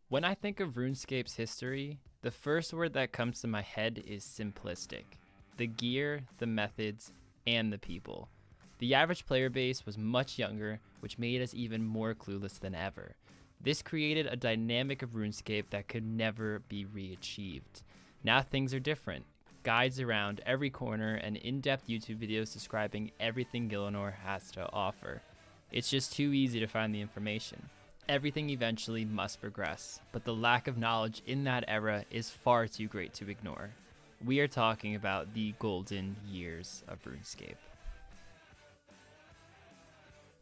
When I think of RuneScape's history, the first word that comes to my head is simplistic. The gear, the methods, and the people. The average player base was much younger, which made us even more clueless than ever. This created a dynamic of RuneScape that could never be re-achieved. Now things are different. Guides around every corner and in-depth YouTube videos describing everything Gielinor has to offer. It's just too easy to find the information. Everything eventually must progress, but the lack of knowledge in that era is far too great to ignore. We are talking about the golden years of RuneScape.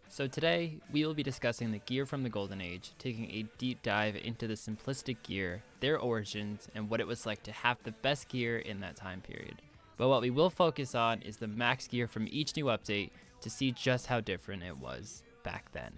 So today, we will be discussing the gear from the Golden Age, taking a deep dive into the simplistic gear, their origins, and what it was like to have the best gear in that time period. But what we will focus on is the max gear from each new update to see just how different it was back then.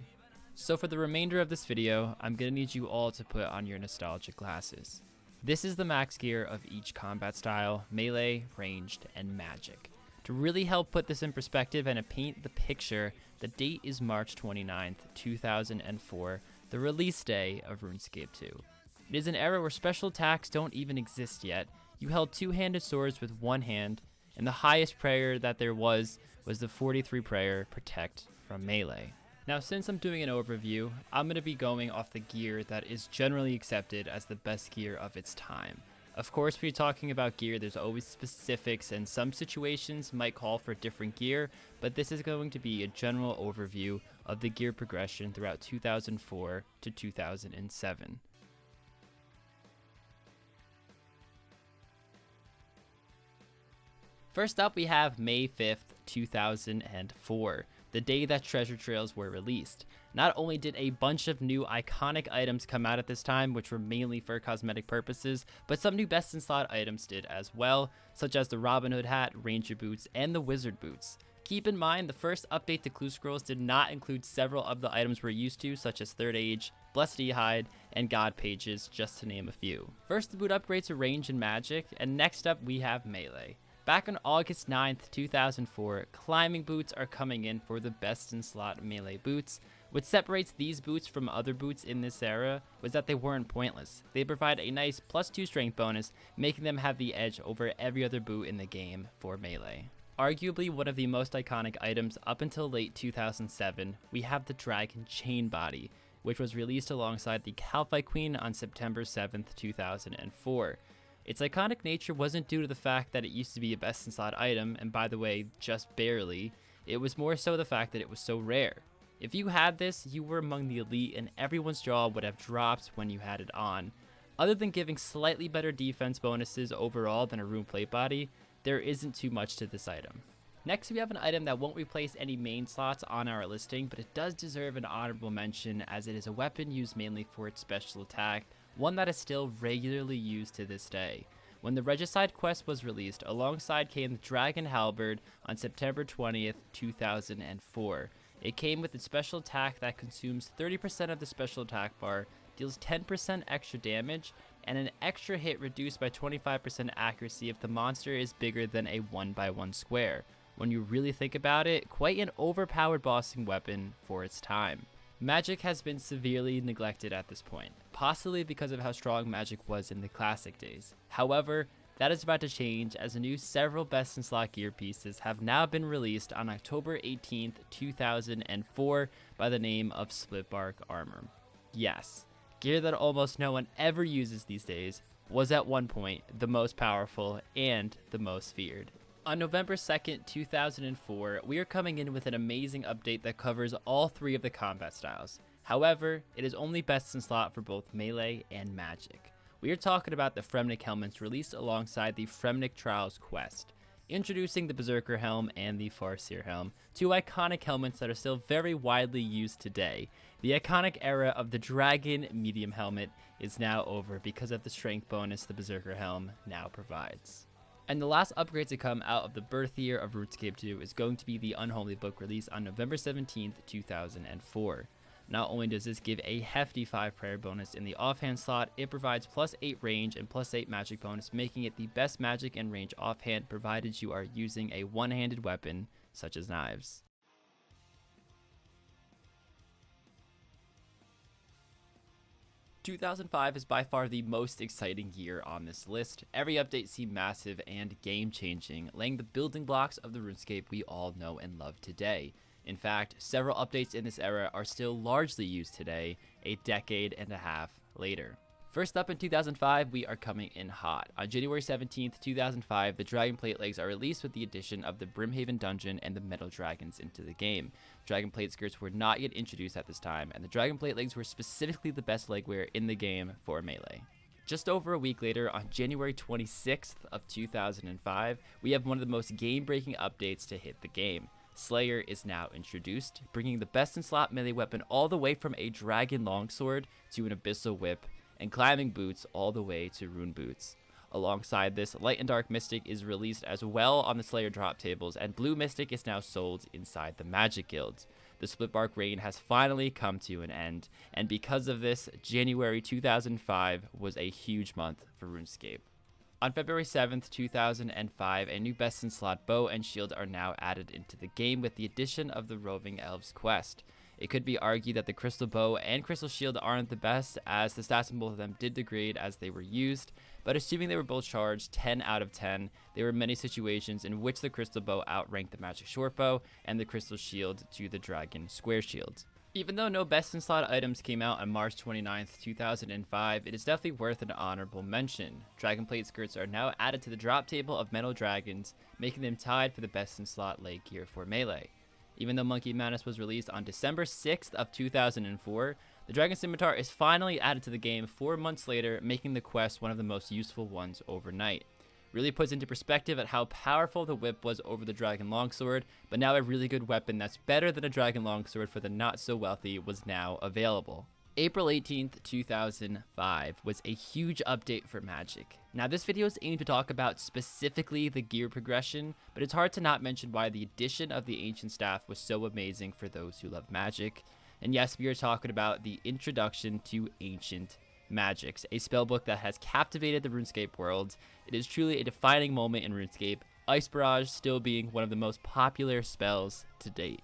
So for the remainder of this video, I'm going to need you all to put on your nostalgia glasses. This is the max gear of each combat style, melee, ranged, and magic. To really help put this in perspective and to paint the picture, the date is March 29th, 2004, the release day of RuneScape 2. It is an era where special attacks don't even exist yet. You held two-handed swords with one hand, and the highest prayer that there was the 43 prayer Protect from melee. Now, since I'm doing an overview, I'm going to be going off the gear that is generally accepted as the best gear of its time. Of course, when you're talking about gear, there's always specifics, and some situations might call for different gear, but this is going to be a general overview of the gear progression throughout 2004 to 2007. First up, we have May 5th, 2004. The day that Treasure Trails were released. Not only did a bunch of new iconic items come out at this time, which were mainly for cosmetic purposes, but some new best in slot items did as well, such as the Robin Hood hat, Ranger boots, and the Wizard boots. Keep in mind, the first update to Clue Scrolls did not include several of the items we're used to, such as Third Age, Blessed Hide, and God Pages, just to name a few. First, the boot upgrades are range and magic, and next up we have melee. Back on August 9th, 2004, climbing boots are coming in for the best in slot melee boots. What separates these boots from other boots in this era was that they weren't pointless. They provide a nice +2 strength bonus, making them have the edge over every other boot in the game for melee. Arguably one of the most iconic items up until late 2007, we have the Dragon Chain Body, which was released alongside the Calphite Queen on September 7th, 2004. Its iconic nature wasn't due to the fact that it used to be a best in slot item, and by the way, just barely. It was more so the fact that it was so rare. If you had this, you were among the elite and everyone's jaw would have dropped when you had it on. Other than giving slightly better defense bonuses overall than a rune plate body, there isn't too much to this item. Next, we have an item that won't replace any main slots on our listing, but it does deserve an honorable mention as it is a weapon used mainly for its special attack, one that is still regularly used to this day. When the Regicide quest was released, alongside came the Dragon Halberd on September 20th, 2004. It came with a special attack that consumes 30% of the special attack bar, deals 10% extra damage, and an extra hit reduced by 25% accuracy if the monster is bigger than a 1x1 square. When you really think about it, quite an overpowered bossing weapon for its time. Magic has been severely neglected at this point, possibly because of how strong Magic was in the classic days. However, that is about to change as the new several best in slot gear pieces have now been released on October 18th, 2004 by the name of Split Bark Armor. Yes, gear that almost no one ever uses these days was at one point the most powerful and the most feared. On November 2nd, 2004, we are coming in with an amazing update that covers all three of the combat styles. However, it is only best in slot for both melee and magic. We are talking about the Fremennik helmets released alongside the Fremennik Trials quest. Introducing the Berserker helm and the Farseer helm, two iconic helmets that are still very widely used today. The iconic era of the Dragon medium helmet is now over because of the strength bonus the Berserker helm now provides. And the last upgrade to come out of the birth year of RuneScape 2 is going to be the Unholy Book released on November 17th, 2004. Not only does this give a hefty 5 prayer bonus in the offhand slot, it provides +8 range and +8 magic bonus, making it the best magic and range offhand provided you are using a one-handed weapon such as knives. 2005 is by far the most exciting year on this list. Every update seemed massive and game-changing, laying the building blocks of the RuneScape we all know and love today. In fact, several updates in this era are still largely used today, a decade and a half later. First up in 2005, we are coming in hot. On January 17th, 2005, the Dragon Plate legs are released with the addition of the Brimhaven dungeon and the Metal Dragons into the game. Dragon Plate skirts were not yet introduced at this time, and the Dragon Plate legs were specifically the best leg wear in the game for Melee. Just over a week later, on January 26th of 2005, we have one of the most game-breaking updates to hit the game. Slayer is now introduced, bringing the best-in-slot melee weapon all the way from a Dragon Longsword to an Abyssal Whip, and climbing boots all the way to rune boots. Alongside this, Light and Dark Mystic is released as well on the Slayer drop tables, and Blue Mystic is now sold inside the Magic Guilds. The Splitbark reign has finally come to an end, and because of this, January 2005 was a huge month for RuneScape. On February 7th, 2005, a new best-in-slot bow and shield are now added into the game with the addition of the Roving Elves quest. It could be argued that the Crystal Bow and Crystal Shield aren't the best, as the stats in both of them did degrade as they were used, but assuming they were both charged 10 out of 10, there were many situations in which the Crystal Bow outranked the Magic Short Bow and the Crystal Shield to the Dragon Square Shield. Even though no best-in-slot items came out on March 29th, 2005, it is definitely worth an honorable mention. Dragon Plate skirts are now added to the drop table of Metal Dragons, making them tied for the best-in-slot leg gear for Melee. Even though Monkey Madness was released on December 6th of 2004, the Dragon Scimitar is finally added to the game 4 months later, making the quest one of the most useful ones overnight. Really puts into perspective at how powerful the whip was over the Dragon Longsword, but now a really good weapon that's better than a Dragon Longsword for the not-so-wealthy was now available. April 18th, 2005 was a huge update for Magic. Now this video is aimed to talk about specifically the gear progression, but it's hard to not mention why the addition of the Ancient Staff was so amazing for those who love Magic. And yes, we are talking about the introduction to Ancient Magics, a spellbook that has captivated the RuneScape world. It is truly a defining moment in RuneScape, Ice Barrage still being one of the most popular spells to date.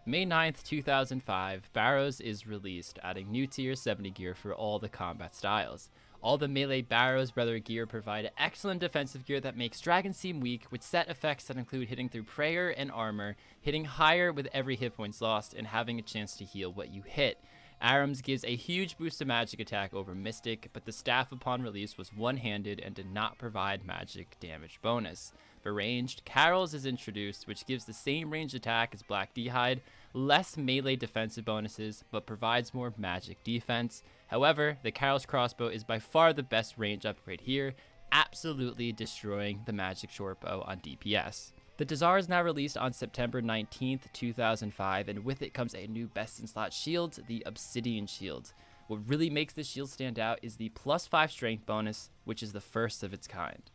May 9th, 2005, Barrows is released, adding new tier 70 gear for all the combat styles. All the melee Barrows Brother gear provide excellent defensive gear that makes dragons seem weak, with set effects that include hitting through prayer and armor, hitting higher with every hit points lost, and having a chance to heal what you hit. Arams gives a huge boost to magic attack over Mystic, but the staff upon release was one-handed and did not provide magic damage bonus. For ranged, Carol's is introduced, which gives the same ranged attack as Black D'hide, less melee defensive bonuses, but provides more magic defense. However, the Carol's crossbow is by far the best range upgrade here, absolutely destroying the magic shortbow on DPS. The Dazar is now released on September 19th, 2005, and with it comes a new best-in-slot shield, the Obsidian Shield. What really makes this shield stand out is the +5 strength bonus, which is the first of its kind.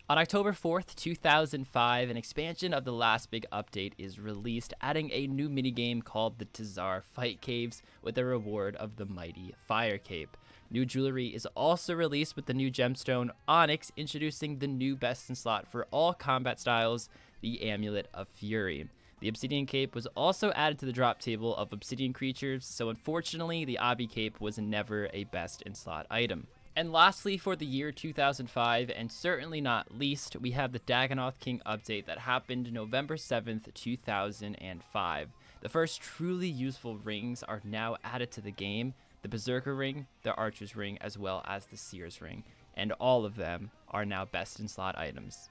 On October 4th, 2005, an expansion of the last big update is released, adding a new minigame called the Tazar Fight Caves with a reward of the Mighty Fire Cape. New jewelry is also released with the new gemstone Onyx, introducing the new best-in-slot for all combat styles, the Amulet of Fury. The Obsidian Cape was also added to the drop table of Obsidian creatures, so unfortunately the Obby Cape was never a best-in-slot item. And lastly, for the year 2005, and certainly not least, we have the Dagannoth King update that happened November 7th, 2005. The first truly useful rings are now added to the game, the Berserker Ring, the Archer's Ring, as well as the Seer's Ring, and all of them are now best-in-slot items.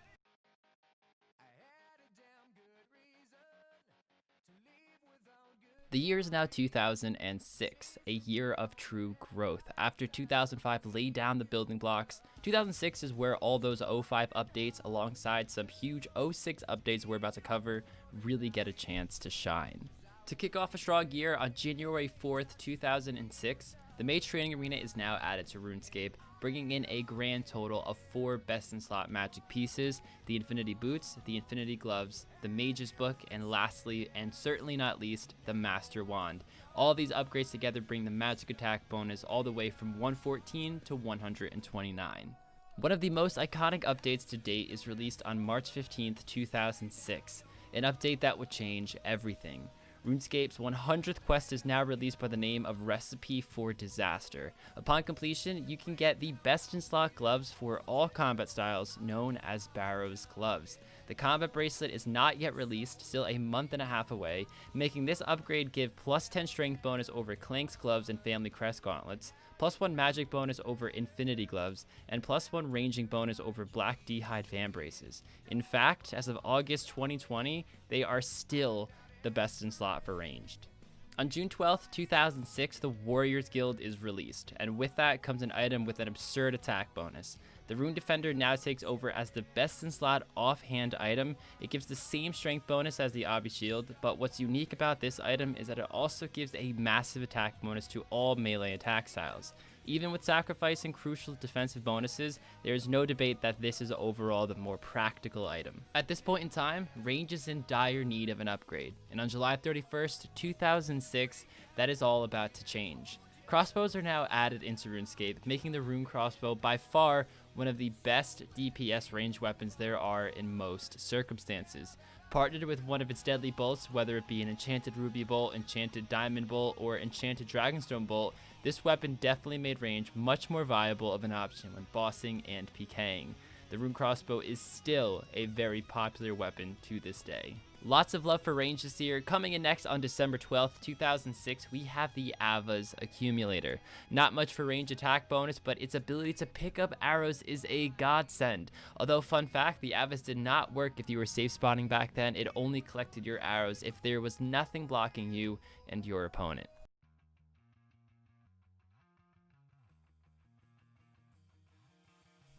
The year is now 2006, a year of true growth. After 2005 laid down the building blocks, 2006 is where all those 05 updates alongside some huge 06 updates we're about to cover really get a chance to shine. To kick off a strong year, on January 4th, 2006, the Mage Training Arena is now added to RuneScape, bringing in a grand total of 4 best-in-slot magic pieces, the Infinity Boots, the Infinity Gloves, the Mage's Book, and lastly, and certainly not least, the Master Wand. All these upgrades together bring the magic attack bonus all the way from 114 to 129. One of the most iconic updates to date is released on March 15th, 2006, an update that would change everything. RuneScape's 100th quest is now released by the name of Recipe for Disaster. Upon completion, you can get the best in slot gloves for all combat styles, known as Barrow's Gloves. The combat bracelet is not yet released, still a month and a half away, making this upgrade give plus 10 strength bonus over Clank's gloves and Family Crest gauntlets, plus 1 magic bonus over Infinity gloves, and plus 1 ranging bonus over Black D'hide fan braces. In fact, as of August 2020, they are still the best in slot for ranged. On June 12th, 2006, the Warriors Guild is released, and with that comes an item with an absurd attack bonus. The Rune Defender now takes over as the best in slot offhand item. It gives the same strength bonus as the Obby Shield, but what's unique about this item is that it also gives a massive attack bonus to all melee attack styles. Even with sacrificing crucial defensive bonuses, there is no debate that this is overall the more practical item. At this point in time, range is in dire need of an upgrade, and on July 31st, 2006, that is all about to change. Crossbows are now added into RuneScape, making the Rune Crossbow by far one of the best DPS range weapons there are in most circumstances. Partnered with one of its deadly bolts, whether it be an Enchanted Ruby Bolt, Enchanted Diamond Bolt, or Enchanted Dragonstone Bolt, this weapon definitely made range much more viable of an option when bossing and PKing. The Rune Crossbow is still a very popular weapon to this day. Lots of love for range this year. Coming in next on December 12th, 2006, we have the Ava's Accumulator. Not much for range attack bonus, but its ability to pick up arrows is a godsend. Although, fun fact, the Ava's did not work if you were safe spotting back then. It only collected your arrows if there was nothing blocking you and your opponent.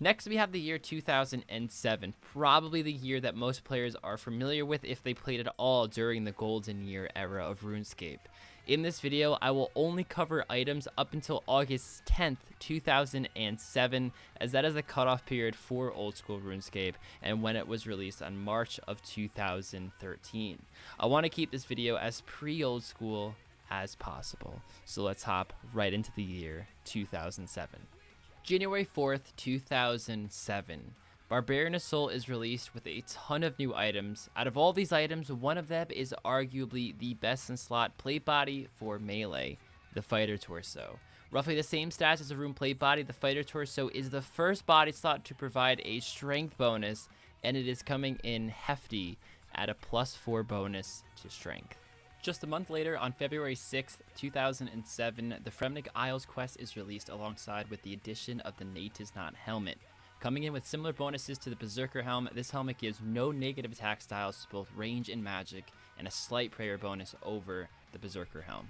Next, we have the year 2007, probably the year that most players are familiar with if they played at all during the Golden Year era of RuneScape. In this video, I will only cover items up until August 10th, 2007, as that is the cutoff period for old school RuneScape and when it was released on March of 2013. I want to keep this video as pre-old school as possible, so let's hop right into the year 2007. January 4th, 2007. Barbarian Assault is released with a ton of new items. Out of all these items, one of them is arguably the best in slot plate body for melee, the Fighter Torso. Roughly the same stats as a Rune plate body, the Fighter Torso is the first body slot to provide a strength bonus, and it is coming in hefty at a +4 bonus to strength. Just a month later, on February 6th, 2007, the Fremennik Isles quest is released alongside with the addition of the Natisnot helmet. Coming in with similar bonuses to the Berserker helm, this helmet gives no negative attack styles to both range and magic, and a slight prayer bonus over the Berserker helm.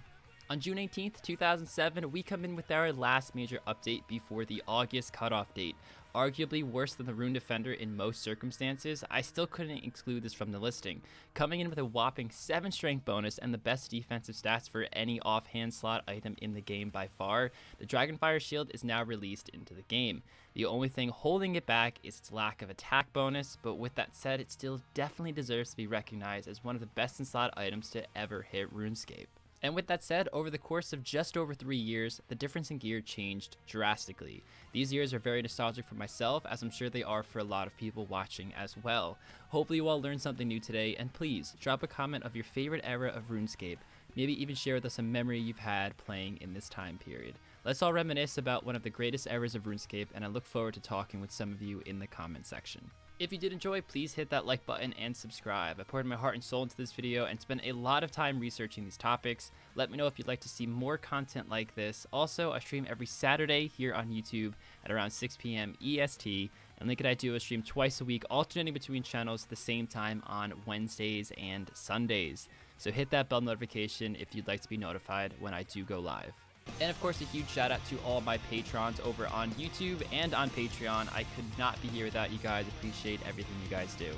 On June 18th, 2007, we come in with our last major update before the August cutoff date. Arguably worse than the Rune Defender in most circumstances, I still couldn't exclude this from the listing. Coming in with a whopping 7 strength bonus and the best defensive stats for any offhand slot item in the game by far, the Dragonfire Shield is now released into the game. The only thing holding it back is its lack of attack bonus, but with that said, it still definitely deserves to be recognized as one of the best in slot items to ever hit RuneScape. And with that said, over the course of just over 3 years, the difference in gear changed drastically. These years are very nostalgic for myself, as I'm sure they are for a lot of people watching as well. Hopefully you all learned something new today, and please drop a comment of your favorite era of RuneScape. Maybe even share with us a memory you've had playing in this time period. Let's all reminisce about one of the greatest eras of RuneScape, and I look forward to talking with some of you in the comment section. If you did enjoy, please hit that like button and subscribe. I poured my heart and soul into this video and spent a lot of time researching these topics. Let me know if you'd like to see more content like this. Also, I stream every Saturday here on YouTube at around 6 p.m. EST. And like I do, I stream twice a week, alternating between channels at the same time on Wednesdays and Sundays. So hit that bell notification if you'd like to be notified when I do go live. And of course, a huge shout out to all my patrons over on YouTube and on Patreon. I could not be here without you guys. Appreciate everything you guys do.